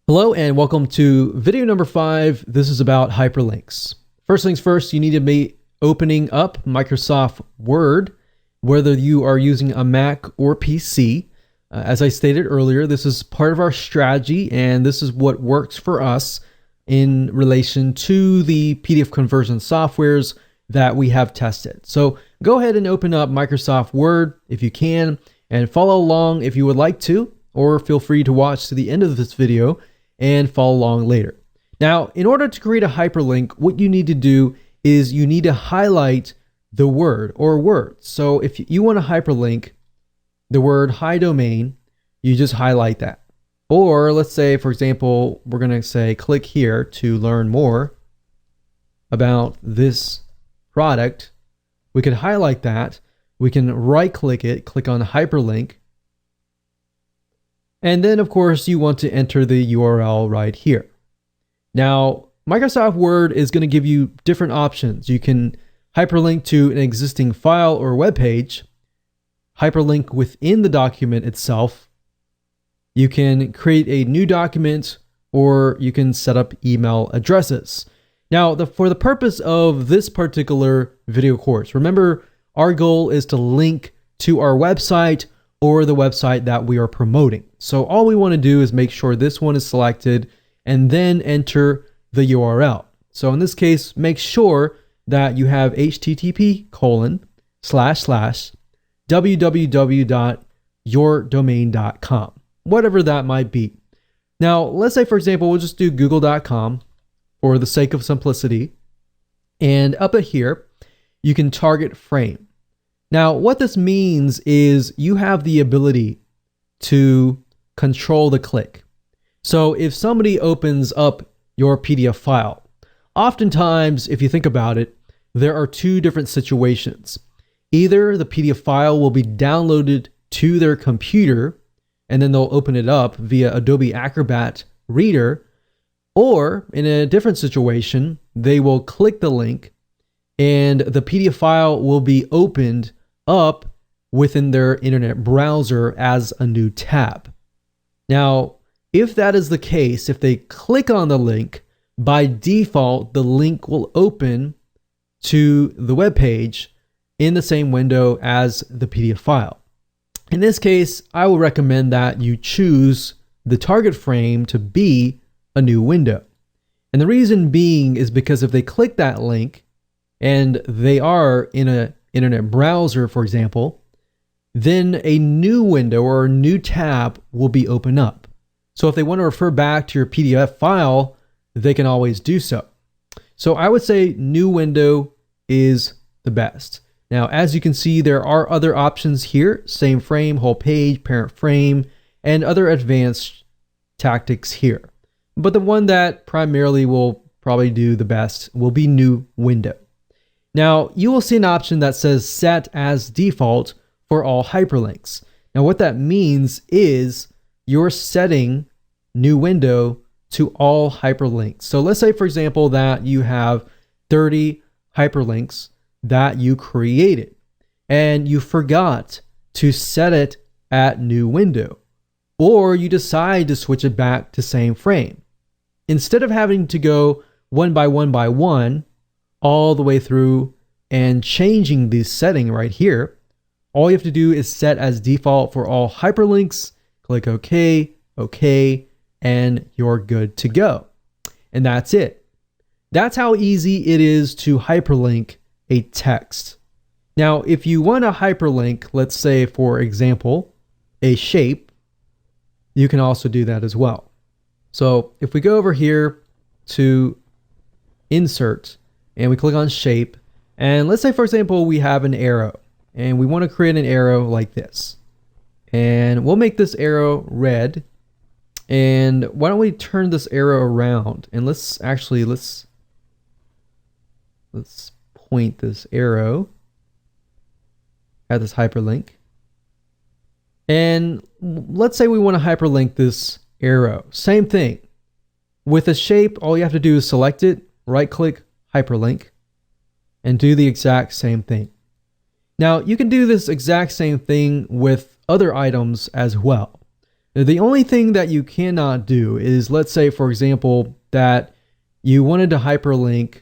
Hello and welcome to video number 5. This is about hyperlinks. First things first, you need to be opening up Microsoft Word, whether you are using a Mac or PC. As I stated earlier, this is part of our strategy and this is what works for us in relation to the PDF conversion softwares that we have tested. So go ahead and open up Microsoft Word if you can and follow along if you would like to, or feel free to watch to the end of this video and follow along later. Now, in order to create a hyperlink, what you need to do is you need to highlight the word or words. So if you want to hyperlink the word high domain, you just highlight that. Or let's say, for example, we're going to say click here to learn more about this product. We can highlight that. We can right click it, click on hyperlink. And then, of course, you want to enter the URL right here. Now, Microsoft Word is going to give you different options. You can hyperlink to an existing file or web page, hyperlink within the document itself. You can create a new document, or you can set up email addresses. Now, for the purpose of this particular video course, remember, our goal is to link to our website or the website that we are promoting. So all we want to do is make sure this one is selected and then enter the URL. So in this case, make sure that you have http://www.yourdomain.com, whatever that might be. Now, let's say, for example, we'll just do google.com for the sake of simplicity. And up here, you can target frame. Now, what this means is you have the ability to control the click. So if somebody opens up your PDF file, oftentimes, if you think about it, there are two different situations. Either the PDF file will be downloaded to their computer, and then they'll open it up via Adobe Acrobat Reader, or in a different situation, they will click the link and the PDF file will be opened up within their internet browser as a new tab. Now, if that is the case, if they click on the link, by default, the link will open to the web page in the same window as the PDF file. In this case, I will recommend that you choose the target frame to be a new window. And the reason being is because if they click that link and they are in an internet browser, for example, then a new window or a new tab will be opened up. So if they want to refer back to your PDF file, they can always do so. So I would say new window is the best. Now, as you can see, there are other options here: same frame, whole page, parent frame, and other advanced tactics here. But the one that primarily will probably do the best will be new window. Now, you will see an option that says set as default for all hyperlinks. Now, what that means is you're setting new window to all hyperlinks. So let's say, for example, that you have 30 hyperlinks that you created and you forgot to set it at new window, or you decide to switch it back to same frame. Instead of having to go one by one all the way through and changing the setting right here, all you have to do is set as default for all hyperlinks, click OK, OK, and you're good to go. And that's it. That's how easy it is to hyperlink a text. Now, if you want to hyperlink, let's say, for example, a shape, you can also do that as well. So if we go over here to insert and we click on shape, and let's say, for example, we have an arrow and we want to create an arrow like this, and we'll make this arrow red. And why don't we turn this arrow around, and let's point this arrow at this hyperlink. And let's say we want to hyperlink this arrow. Same thing. With a shape, all you have to do is select it, right click, hyperlink, and do the exact same thing. Now, you can do this exact same thing with other items as well. Now, the only thing that you cannot do is, let's say, for example, that you wanted to hyperlink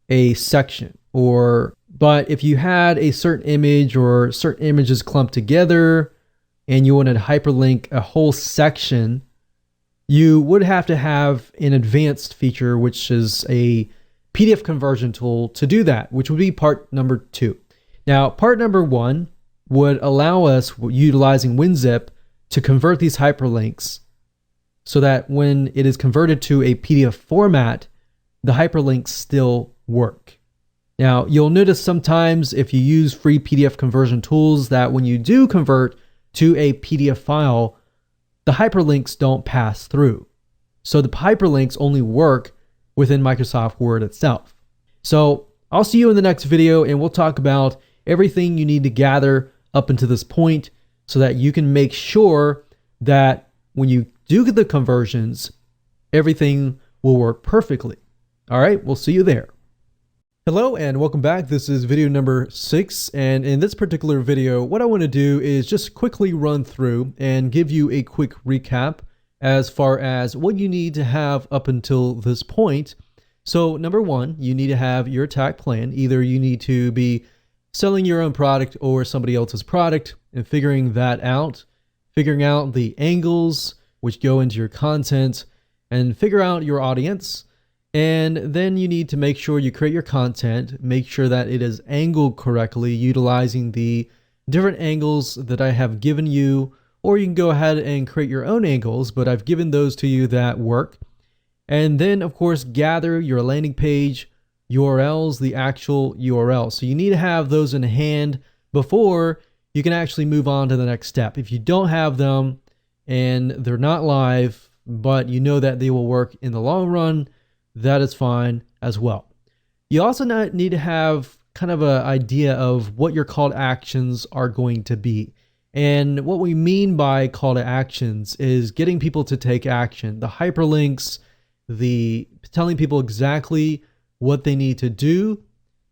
a section, but if you had a certain image or certain images clumped together and you wanted to hyperlink a whole section, you would have to have an advanced feature, which is a PDF conversion tool to do that, which would be part number 2. Now, part number 1 would allow us, utilizing WinZip, to convert these hyperlinks so that when it is converted to a PDF format, the hyperlinks still work. Now, you'll notice sometimes if you use free PDF conversion tools that when you do convert to a PDF file, the hyperlinks don't pass through. So the hyperlinks only work within Microsoft Word itself. So I'll see you in the next video, and we'll talk about everything you need to gather up until this point so that you can make sure that when you do the conversions, everything will work perfectly. All right, we'll see you there. Hello and welcome back. This is video number 6, and in this particular video, what I want to do is just quickly run through and give you a quick recap as far as what you need to have up until this point. So number 1, you need to have your attack plan. Either you need to be selling your own product or somebody else's product and figuring that out, figuring out the angles which go into your content, and figure out your audience. And then you need to make sure you create your content, make sure that it is angled correctly, utilizing the different angles that I have given you, or you can go ahead and create your own angles, but I've given those to you that work. And then, of course, gather your landing page URLs, the actual URL. So you need to have those in hand before you can actually move on to the next step. If you don't have them and they're not live, but you know that they will work in the long run, that is fine as well. You also need to have kind of an idea of what your call to actions are going to be. And what we mean by call to actions is getting people to take action. The hyperlinks, the telling people exactly what they need to do,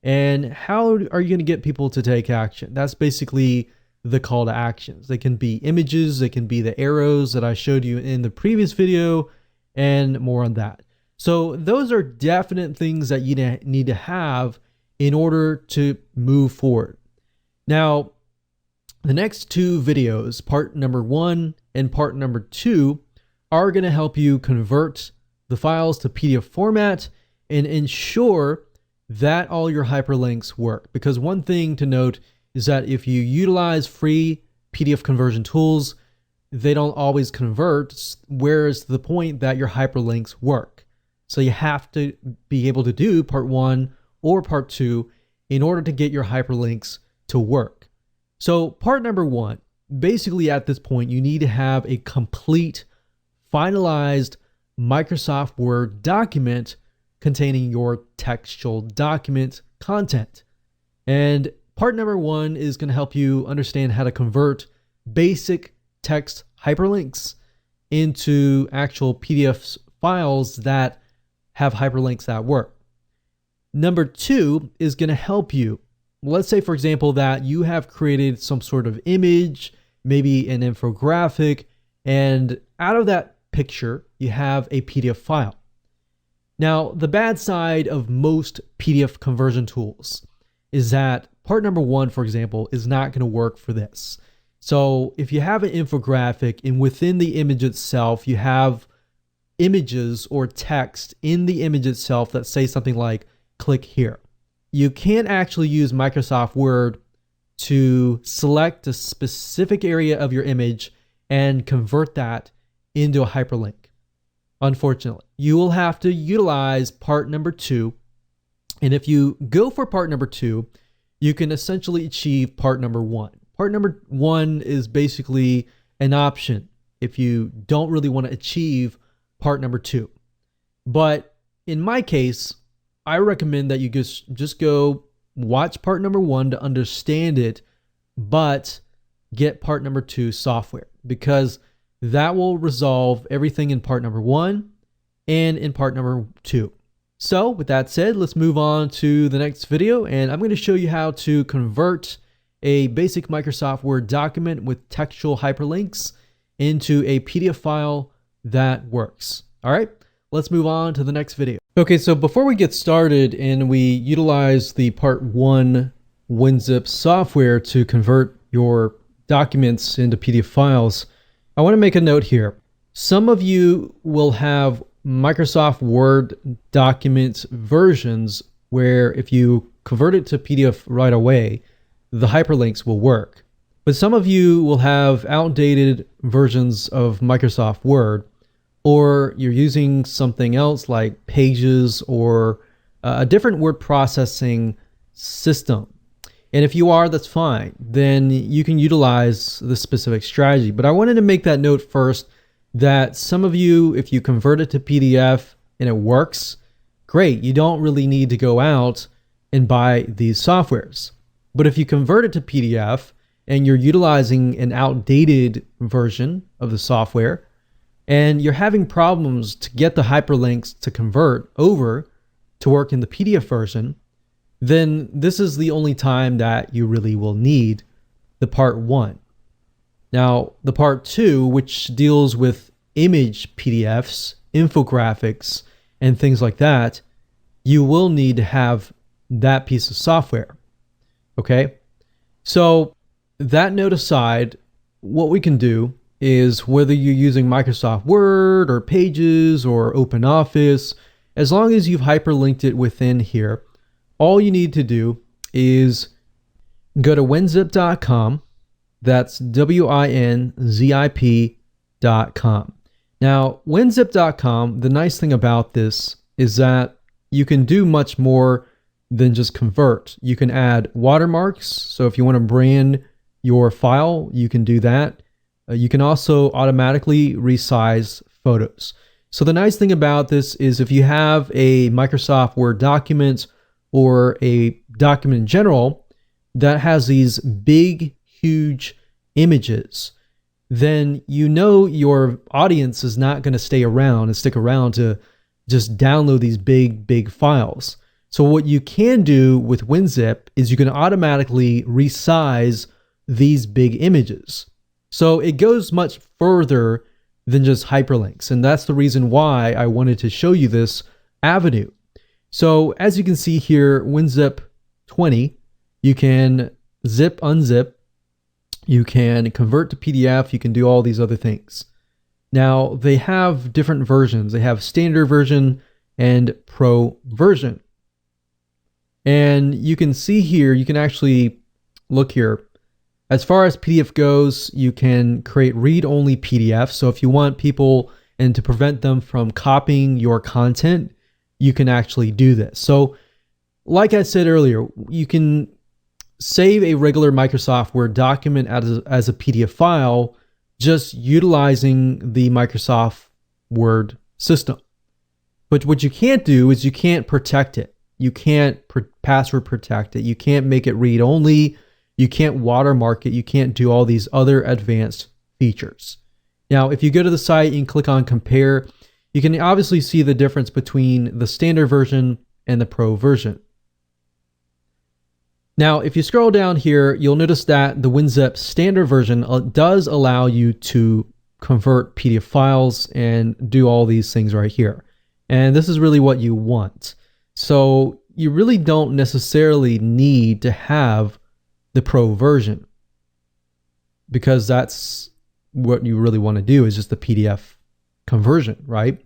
and how are you going to get people to take action. That's basically the call to actions. They can be images, they can be the arrows that I showed you in the previous video, and more on that. So those are definite things that you need to have in order to move forward. Now, the next 2 videos, part number 1 and part number 2, are going to help you convert the files to PDF format and ensure that all your hyperlinks work. Because one thing to note is that if you utilize free PDF conversion tools, they don't always convert, whereas the point that your hyperlinks work. So you have to be able to do part 1 or part 2 in order to get your hyperlinks to work. So part number 1, basically at this point, you need to have a complete, finalized Microsoft Word document containing your textual document content. And part number 1 is going to help you understand how to convert basic text hyperlinks into actual PDF files that have hyperlinks that work. Number 2 is going to help you. Let's say, for example, that you have created some sort of image, maybe an infographic, and out of that picture, you have a PDF file. Now, the bad side of most PDF conversion tools is that part number 1, for example, is not going to work for this. So if you have an infographic and within the image itself, you have images or text in the image itself that say something like, click here. You can't actually use Microsoft Word to select a specific area of your image and convert that into a hyperlink. Unfortunately, you will have to utilize part number 2. And if you go for part number 2, you can essentially achieve part number 1. Part number 1 is basically an option if you don't really want to achieve part number 2. But in my case, I recommend that you just go watch part number 1 to understand it, but get part number 2 software, because that will resolve everything in part number 1 and in part number 2. So with that said, let's move on to the next video, and I'm going to show you how to convert a basic Microsoft Word document with textual hyperlinks into a PDF file that works. All right, let's move on to the next video. Okay, so before we get started and we utilize the Part 1 WinZip software to convert your documents into PDF files, I want to make a note here. Some of you will have Microsoft Word document versions where if you convert it to PDF right away, the hyperlinks will work. But some of you will have outdated versions of Microsoft Word, or you're using something else like Pages or a different word processing system. And if you are, that's fine. Then you can utilize the specific strategy. But I wanted to make that note first that some of you, if you convert it to PDF and it works, great. You don't really need to go out and buy these softwares. But if you convert it to PDF and you're utilizing an outdated version of the software, and you're having problems to get the hyperlinks to convert over to work in the PDF version, then this is the only time that you really will need the Part 1. Now, the Part 2, which deals with image PDFs, infographics, and things like that, you will need to have that piece of software. Okay? So, that note aside, what we can do is whether you're using Microsoft Word or Pages or OpenOffice, as long as you've hyperlinked it within here, all you need to do is go to winzip.com. That's WINZIP.com. Now, winzip.com, the nice thing about this is that you can do much more than just convert. You can add watermarks. So if you want to brand your file, you can do that. You can also automatically resize photos. So the nice thing about this is if you have a Microsoft Word document or a document in general that has these big, huge images, then you know your audience is not going to stay around and stick around to just download these big files. So what you can do with WinZip is you can automatically resize these big images. So it goes much further than just hyperlinks. And that's the reason why I wanted to show you this avenue. So as you can see here, WinZip 20, you can zip, unzip, you can convert to PDF, you can do all these other things. Now they have different versions. They have standard version and pro version. And you can see here, you can actually look here. As far as PDF goes, you can create read-only PDFs. So if you want people and to prevent them from copying your content, you can actually do this. So like I said earlier, you can save a regular Microsoft Word document as a PDF file just utilizing the Microsoft Word system. But what you can't do is you can't protect it. You can't password protect it. You can't make it read-only. You can't watermark it. You can't do all these other advanced features. Now, if you go to the site and click on compare, you can obviously see the difference between the standard version and the pro version. Now, if you scroll down here, you'll notice that the WinZip standard version does allow you to convert PDF files and do all these things right here. And this is really what you want. So you really don't necessarily need to have the pro version, because that's what you really want to do is just the PDF conversion, right?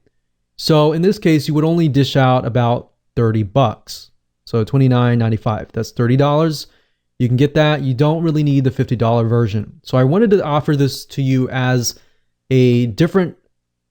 So in this case, you would only dish out about $30. So $29.95, that's $30. You can get that. You don't really need the $50 version. So I wanted to offer this to you as a different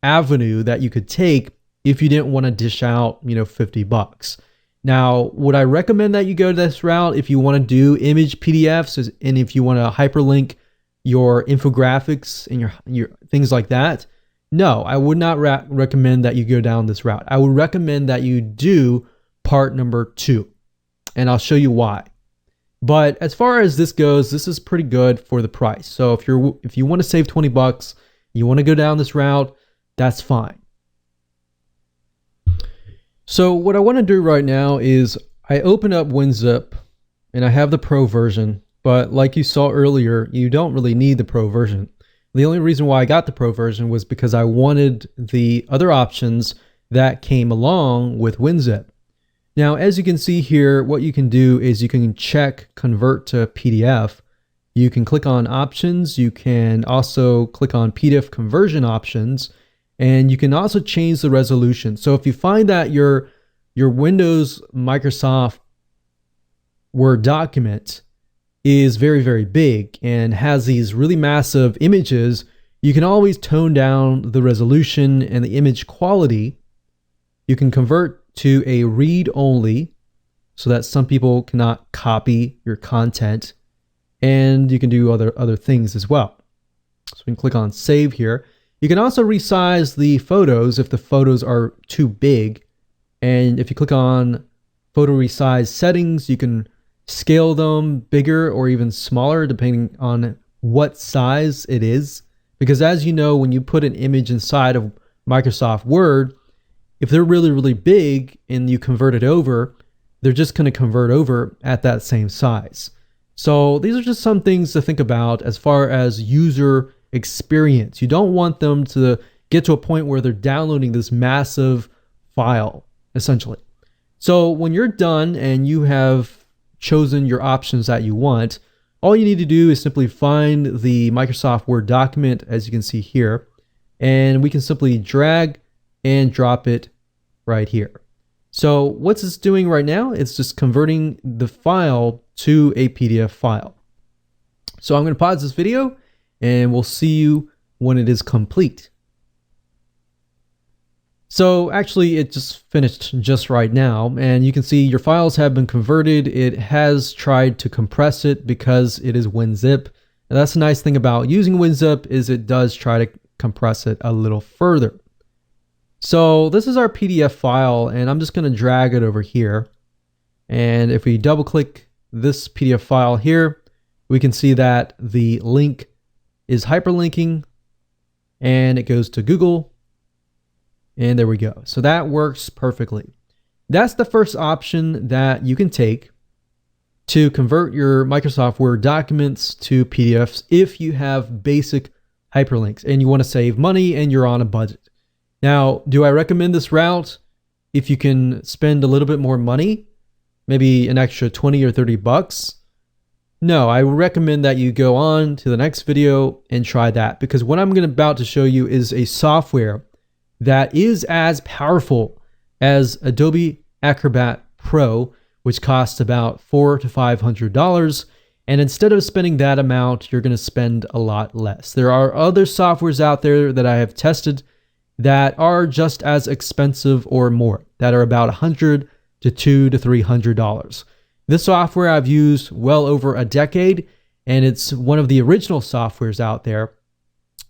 avenue that you could take if you didn't want to dish out, $50. Now, would I recommend that you go this route if you want to do image PDFs and if you want to hyperlink your infographics and your things like that? No, I would not recommend that you go down this route. I would recommend that you do part number 2, and I'll show you why. But as far as this goes, this is pretty good for the price. So if you want to save $20, you want to go down this route, that's fine. So what I want to do right now is I open up WinZip and I have the pro version, but like you saw earlier, you don't really need the pro version. The only reason why I got the Pro version was because I wanted the other options that came along with WinZip. Now, as you can see here, what you can do is you can check convert to PDF. You can click on options. You can also click on PDF conversion options, and you can also change the resolution. So if you find that your Windows Microsoft Word document is very, very big and has these really massive images, you can always tone down the resolution and the image quality. You can convert to a read-only so that some people cannot copy your content, and you can do other things as well. So we can click on save here. You can also resize the photos if the photos are too big, and if you click on photo resize settings, you can scale them bigger or even smaller depending on what size it is, because as you know, when you put an image inside of Microsoft Word, if they're really, really big and you convert it over, they're just going to convert over at that same size. So these are just some things to think about as far as user experience. You don't want them to get to a point where they're downloading this massive file, essentially. So when you're done and you have chosen your options that you want, all you need to do is simply find the Microsoft Word document, as you can see here, and we can simply drag and drop it right here. So what's this doing right now? It's just converting the file to a PDF file. So I'm going to pause this video and we'll see you when it is complete. So actually it just finished just right now, and you can see your files have been converted. It has tried to compress it because it is WinZip. And that's the nice thing about using WinZip is it does try to compress it a little further. So this is our PDF file, and I'm just going to drag it over here. And if we double click this PDF file here, we can see that the link is hyperlinking and it goes to Google. And there we go. So that works perfectly. That's the first option that you can take to convert your Microsoft Word documents to PDFs if you have basic hyperlinks and you want to save money and you're on a budget. Now, do I recommend this route if you can spend a little bit more money, maybe an extra 20 or 30 bucks? No, I would recommend that you go on to the next video and try that, because what I'm about to show you is a software that is as powerful as Adobe Acrobat Pro, which costs about $400 to $500. And instead of spending that amount, you're going to spend a lot less. There are other softwares out there that I have tested that are just as expensive or more, that are about $100 to $200 to $300. This software I've used well over a decade, and it's one of the original softwares out there.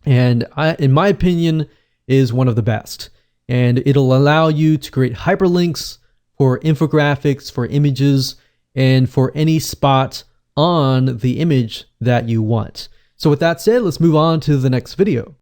And in my opinion, is one of the best. And it'll allow you to create hyperlinks for infographics, for images, and for any spot on the image that you want. So with that said, let's move on to the next video.